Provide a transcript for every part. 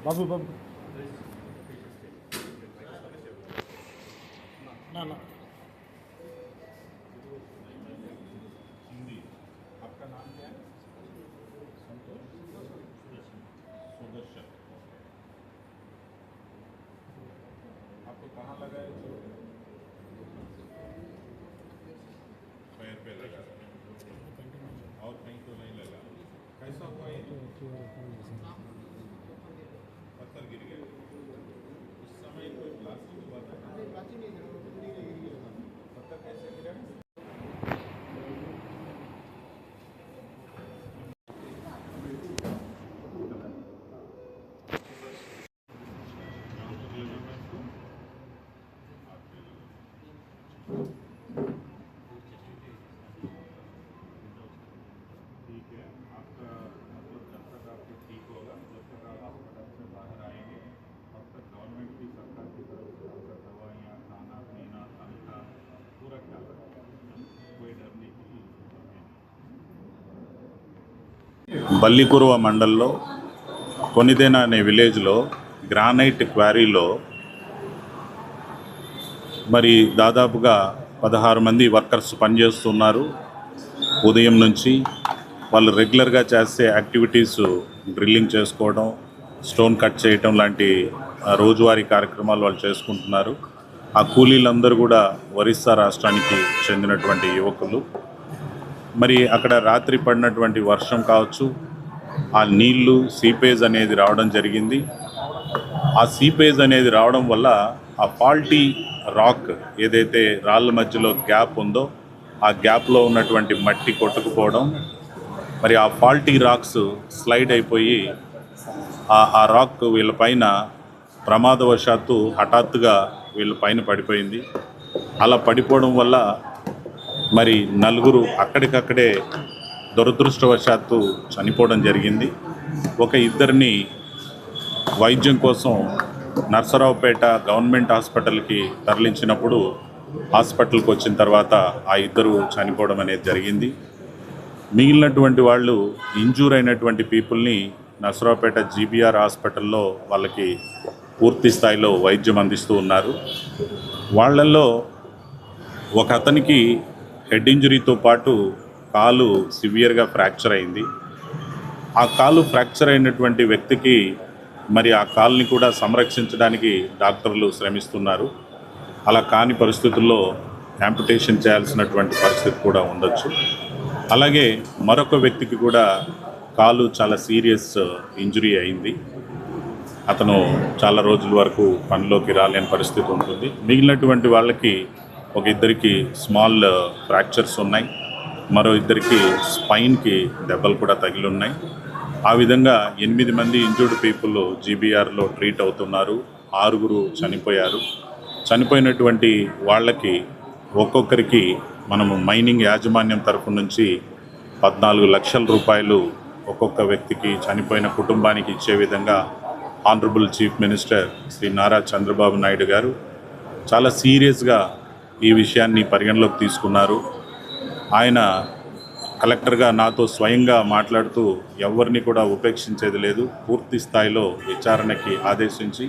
बाबू बाबू ना ना हिंदी। आपका नाम क्या है? संतोष सुदर्शन। आपको कहाँ लगा है? पैर पे लगा और कहीं तो नहीं लगा। कैसा हुआ ये? पत्थर गिर गया। उस समय कोई ब्लास्टिंग हुआ था? पत्थर कैसे गिरा? ठीक है, आपका मतलब जब तक आपको ठीक होगा, जब तक आप हॉस्पिटल से बाहर आएंगे, तब तक गवर्नमेंट की सरकार की तरफ से आपका दवाइयाँ, खाना पीना, तनख्वाह पूरा ख्याल रखेगा। कोई डरने की బల్లికురువ మండల్లో కొనిదేన అనే విలేజ్లో గ్రానైట్ క్వారీలో మరి దాదాపుగా 16 మంది వర్కర్స్ పనిచేస్తున్నారు. ఉదయం నుంచి వాళ్ళు రెగ్యులర్గా చేసే యాక్టివిటీస్ డ్రిల్లింగ్ చేసుకోవడం, స్టోన్ కట్ చేయటం లాంటి రోజువారీ కార్యక్రమాలు వాళ్ళు చేసుకుంటున్నారు. ఆ కూలీలందరూ కూడా ఒరిస్సా రాష్ట్రానికి చెందినటువంటి యువకులు. మరి అక్కడ రాత్రి పడినటువంటి వర్షం కావచ్చు, ఆ నీళ్లు సీపేజ్ అనేది రావడం జరిగింది. ఆ సీపేజ్ అనేది రావడం వల్ల ఆ ఫాల్టీ రాక్ ఏదైతే రాళ్ళ మధ్యలో గ్యాప్ ఉందో ఆ గ్యాప్లో ఉన్నటువంటి మట్టి కొట్టుకుపోవడం, మరి ఆ ఫాల్టీ రాక్స్ స్లైడ్ అయిపోయి ఆ రాక్ వీళ్ళ పైన ప్రమాదవశాత్తు హఠాత్తుగా వీళ్ళ పైన పడిపోయింది. అలా పడిపోవడం వల్ల మరి నలుగురు అక్కడికక్కడే దురదృష్టవశాత్తు చనిపోవడం జరిగింది. ఒక ఇద్దరిని వైద్యం కోసం నర్సరావుపేట గవర్నమెంట్ హాస్పిటల్కి తరలించినప్పుడు హాస్పిటల్కి వచ్చిన తర్వాత ఆ ఇద్దరు చనిపోవడం అనేది జరిగింది. మిగిలినటువంటి వాళ్ళు ఇంజూర్ అయినటువంటి పీపుల్ని నర్సరావుపేట జీబీఆర్ హాస్పిటల్లో వాళ్ళకి పూర్తి స్థాయిలో వైద్యం అందిస్తూ ఉన్నారు. వాళ్ళల్లో ఒక అతనికి హెడ్ ఇంజరీతో పాటు కాలు సివియర్గా ఫ్రాక్చర్ అయింది. ఆ కాలు ఫ్రాక్చర్ అయినటువంటి వ్యక్తికి మరి ఆ కాలుని కూడా సంరక్షించడానికి డాక్టర్లు శ్రమిస్తున్నారు. అలా కాని పరిస్థితుల్లో యాంపుటేషన్ చేయాల్సినటువంటి పరిస్థితి కూడా ఉండొచ్చు. అలాగే మరొక వ్యక్తికి కూడా కాలు చాలా సీరియస్ ఇంజరీ అయింది. అతను చాలా రోజుల వరకు పనిలోకి రాలేని పరిస్థితి ఉంటుంది. మిగిలినటువంటి వాళ్ళకి ఒక ఇద్దరికి స్మాల్ ఫ్రాక్చర్స్ ఉన్నాయి, మరో ఇద్దరికి స్పైన్కి దెబ్బలు కూడా తగిలి ఉన్నాయి. ఆ విధంగా 8 మంది ఇంజూర్డ్ పీపుల్ జీబీఆర్లో ట్రీట్ అవుతున్నారు. 6 చనిపోయారు. చనిపోయినటువంటి వాళ్ళకి ఒక్కొక్కరికి మనము మైనింగ్ యాజమాన్యం తరఫు నుంచి 14 లక్షల రూపాయలు ఒక్కొక్క వ్యక్తికి చనిపోయిన కుటుంబానికి ఇచ్చే విధంగా honourable chief minister Shri Nara Chandrababu Naidu garu చాలా సీరియస్గా ఈ విషయాన్ని పరిగణలోకి తీసుకున్నారు. ఆయన కలెక్టర్గా నాతో స్వయంగా మాట్లాడుతూ ఎవరిని కూడా ఉపేక్షించేది లేదు, పూర్తి స్థాయిలో విచారణకి ఆదేశించి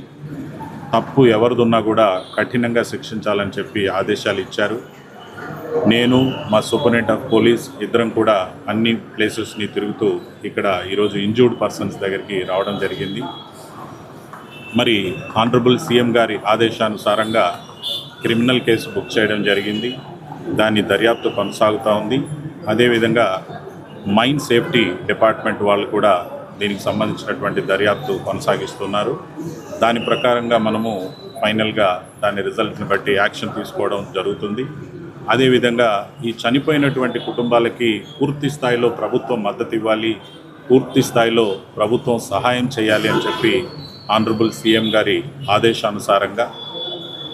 తప్పు ఎవరిదున్నా కూడా కఠినంగా శిక్షించాలని చెప్పి ఆదేశాలు ఇచ్చారు. నేను మా సూపరింటెండెంట్ ఆఫ్ పోలీస్ ఇద్దరం కూడా అన్ని ప్లేసెస్ని తిరుగుతూ ఇక్కడ ఈరోజు ఇంజూర్డ్ పర్సన్స్ దగ్గరికి రావడం జరిగింది. మరి ఆనరబుల్ సీఎం గారి ఆదేశానుసారంగా క్రిమినల్ కేసు బుక్ చేయడం జరిగింది. దాని దర్యాప్తు కొనసాగుతూ ఉంది. అదేవిధంగా మైన్ సేఫ్టీ డిపార్ట్మెంట్ వాళ్ళు కూడా దీనికి సంబంధించినటువంటి దర్యాప్తు కొనసాగిస్తున్నారు. దాని ప్రకారంగా మనము ఫైనల్గా దాని రిజల్ట్ని బట్టి యాక్షన్ తీసుకోవడం జరుగుతుంది. అదేవిధంగా ఈ చనిపోయినటువంటి కుటుంబాలకి పూర్తి స్థాయిలో ప్రభుత్వం మద్దతు ఇవ్వాలి, పూర్తి స్థాయిలో ప్రభుత్వం సహాయం చేయాలి అని చెప్పి ఆనరబుల్ సీఎం గారి ఆదేశానుసారంగా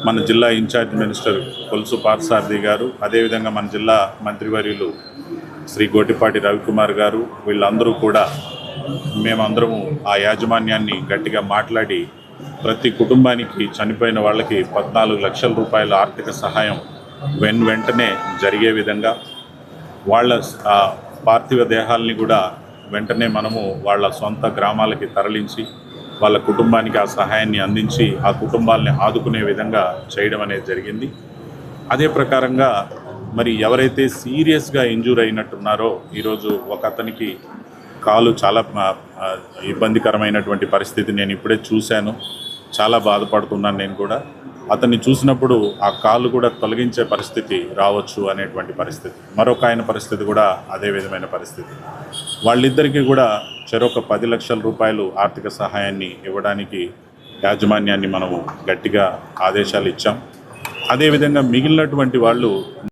మన జిల్లా ఇన్ఛార్జ్ మినిస్టర్ కొలుసు పార్థసారథి గారు, అదేవిధంగా మన జిల్లా మంత్రివర్యులు శ్రీ గోటిపాటి రవికుమార్ గారు, వీళ్ళందరూ కూడా మేమందరము ఆ యాజమాన్యాన్ని గట్టిగా మాట్లాడి ప్రతి కుటుంబానికి చనిపోయిన వాళ్ళకి 14 లక్షల రూపాయల ఆర్థిక సహాయం వెంటనే జరిగే విధంగా వాళ్ళ పార్థివ దేహాలని కూడా వెంటనే మనము వాళ్ళ సొంత గ్రామాలకి తరలించి వాళ్ళ కుటుంబానికి ఆ సహాయాన్ని అందించి ఆ కుటుంబాలని ఆదుకునే విధంగా చేయడం అనేది జరిగింది. అదే ప్రకారంగా మరి ఎవరైతే సీరియస్గా ఇంజూర్ అయినట్టున్నారో ఈరోజు ఒక అతనికి కాలు చాలా ఇబ్బందికరమైనటువంటి పరిస్థితి నేను ఇప్పుడే చూశాను, చాలా బాధపడుతున్నాను. నేను కూడా అతన్ని చూసినప్పుడు ఆ కాలు కూడా తొలగించే పరిస్థితి రావచ్చు అనేటువంటి పరిస్థితి, మరొక ఆయన పరిస్థితి కూడా అదే విధమైన పరిస్థితి. వాళ్ళిద్దరికీ కూడా చెరొక 10 లక్షల రూపాయలు ఆర్థిక సహాయాన్ని ఇవ్వడానికి యాజమాన్యాన్ని మనము గట్టిగా ఆదేశాలు ఇచ్చాం. అదేవిధంగా మిగిలినటువంటి వాళ్ళు